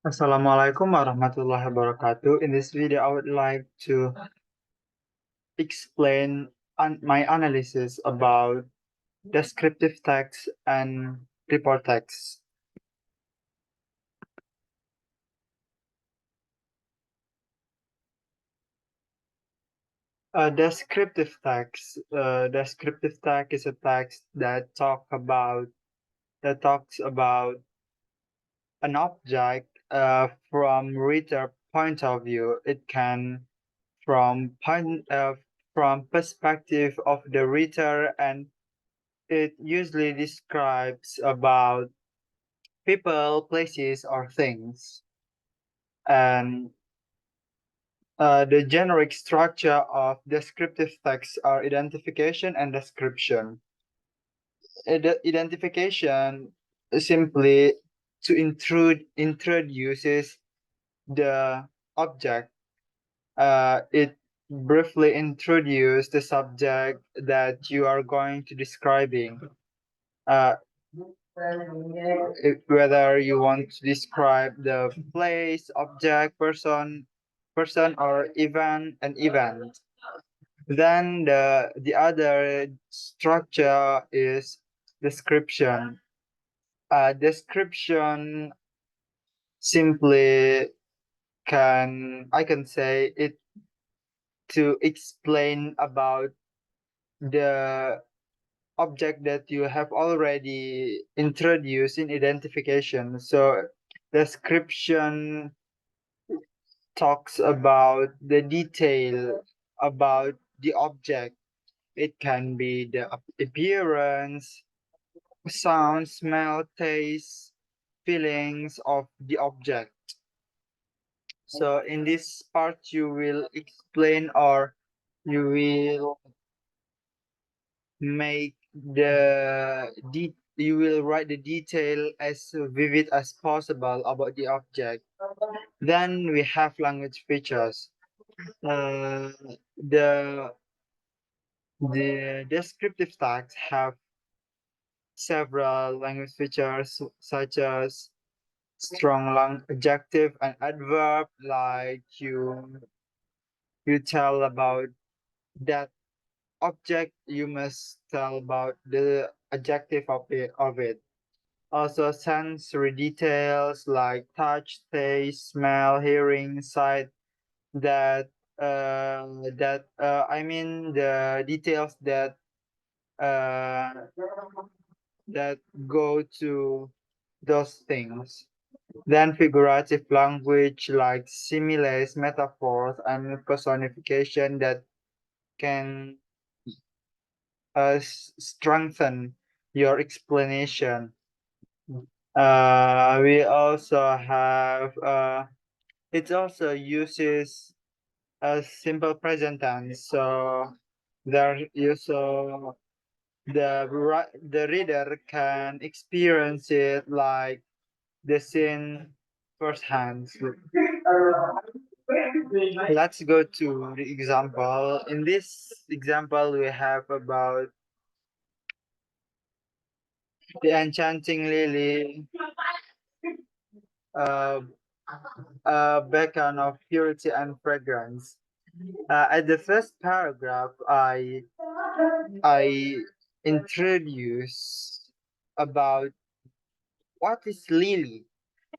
Assalamualaikum warahmatullahi wabarakatuh. In this video, I would like to explain my analysis about descriptive text and report text. Descriptive text is a text that talks about an object from reader point of view. It can from perspective of the reader, and it usually describes about people, places, or things. And the generic structure of descriptive text are identification and description. Identification simply to introduces the object. It briefly introduces the subject that you are going to describing. Uh, Whether you want to describe the place, object, person or an event. Then the other structure is description. Description simply I can say it to explain about the object that you have already introduced in identification. So description talks about the detail about the object. It can be the appearance, sound, smell, taste, feelings of the object. So in this part, you will explain or you will make you will write the detail as vivid as possible about the object. Then we have language features. Uh, the the descriptive tags have several language features such as strong adjective and adverb, like you tell about that object, you must tell about the adjective of it. Also sensory details like touch, taste, smell, hearing, sight, that I mean the details uh, that go to those things. Then figurative language like similes, metaphors, and personification that can strengthen your explanation. We also have it also uses a simple present tense. So there you so the reader can experience it like the scene firsthand. Let's go to the example. In this example, we have about the enchanting lily, uh, a beacon of purity and fragrance. At the first paragraph, I introduce about what is lily,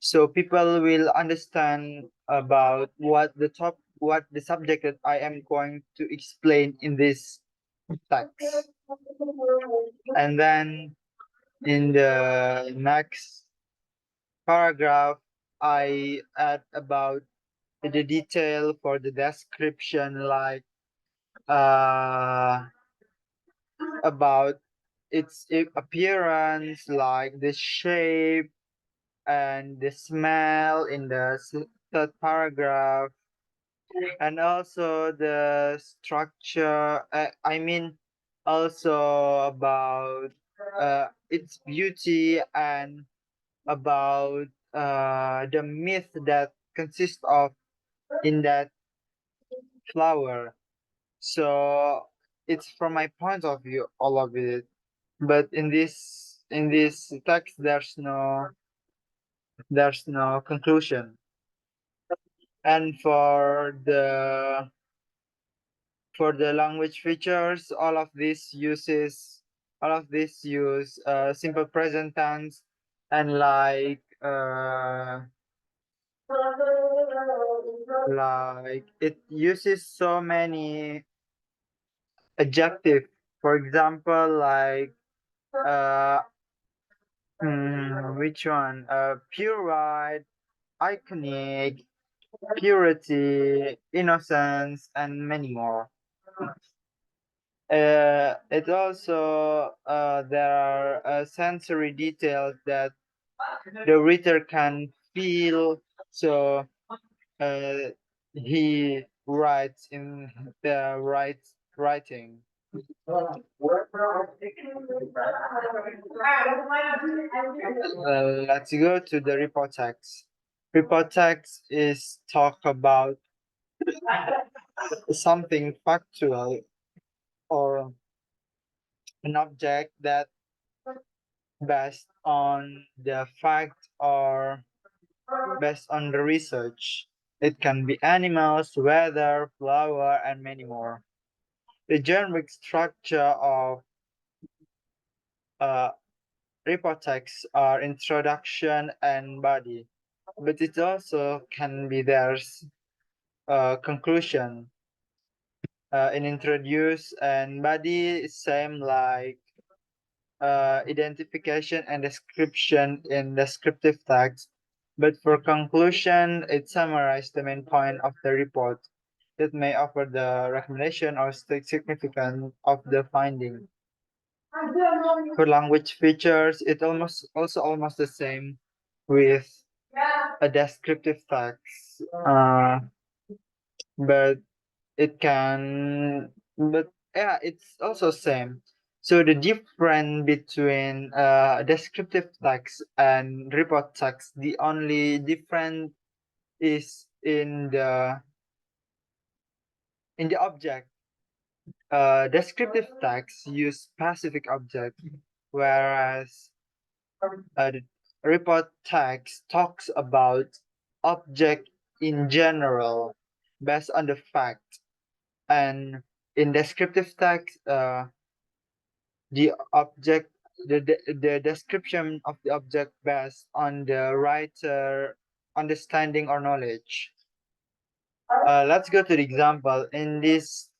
so people will understand about what the subject that I am going to explain in this text. And then in the next paragraph, I add about the detail for the description, like uh, about its appearance, like the shape and the smell in the third paragraph, and also the structure. I mean, also about its beauty and about the myth that consists of in that flower. So it's from my point of view, all of it. But in this text, there's no. There's no conclusion. And for the language features, all of this use simple present tense and like it uses so many adjective. For example, like uh which one? Pure white, iconic, purity, innocence, and many more. It also there are sensory details that the reader can feel. So uh, he writes in the writing. Let's go to the report text. Report text is talk about something factual or an object that based on the fact or based on the research. It can be animals, weather, flower, and many more. The generic structure of uh, report text are introduction and body, but it also can be there's conclusion. In introduce and body, same like identification and description in descriptive text, but for conclusion, it summarizes the main point of the report that may offer the recommendation or state significance of the finding. For language features, it almost the same with a descriptive text, but it can, but yeah, it's also same. So the difference between descriptive text and report text, the only difference is in the object. Descriptive text use specific object, whereas the report text talks about object in general based on the fact. And in descriptive text, the object, the description of the object based on the writer understanding or knowledge. Let's go to the example. In this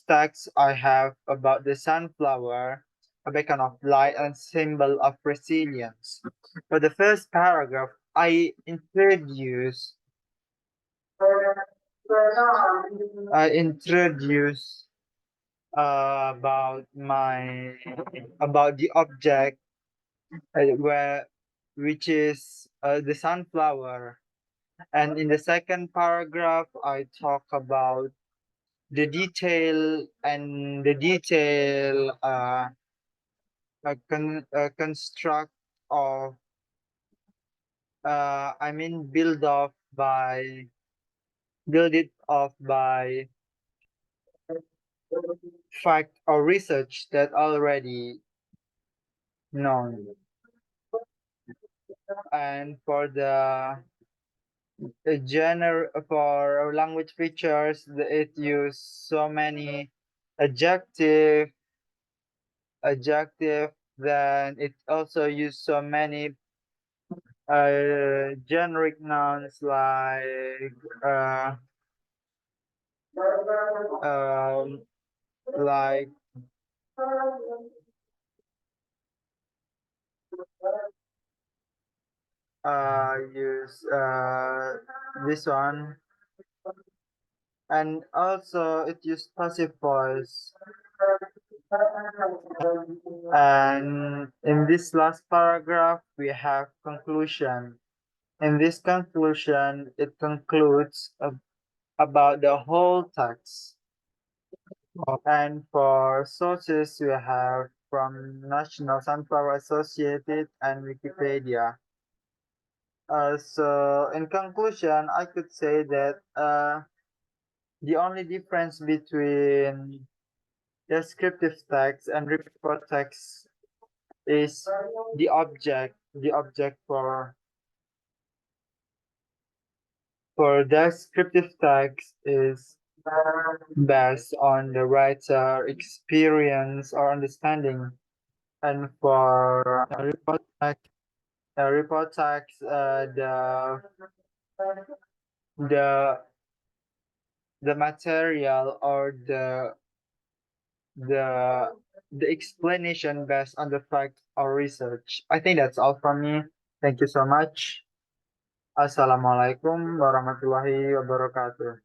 text, I have about the sunflower, a beacon of light and symbol of resilience. For the first paragraph, I introduce about the object where which is the sunflower, and in the second paragraph I talk about the construct of I mean build it off by fact or research that already known. And for the genre for language features, it use so many adjective adjective. Then it also use so many generic nouns uh um like use this one, and also it use passive voice. And in this last paragraph, we have conclusion. In this conclusion, it concludes about the whole text. And for sources, we have from National Sunflower Associated and Wikipedia. So, in conclusion, I could say that the only difference between descriptive text and report text is the object for For descriptive text is based on the writer experience or understanding, and for report text, the the material or the the explanation based on the fact or research. I think that's all from me. Thank you so much. Assalamualaikum warahmatullahi wabarakatuh.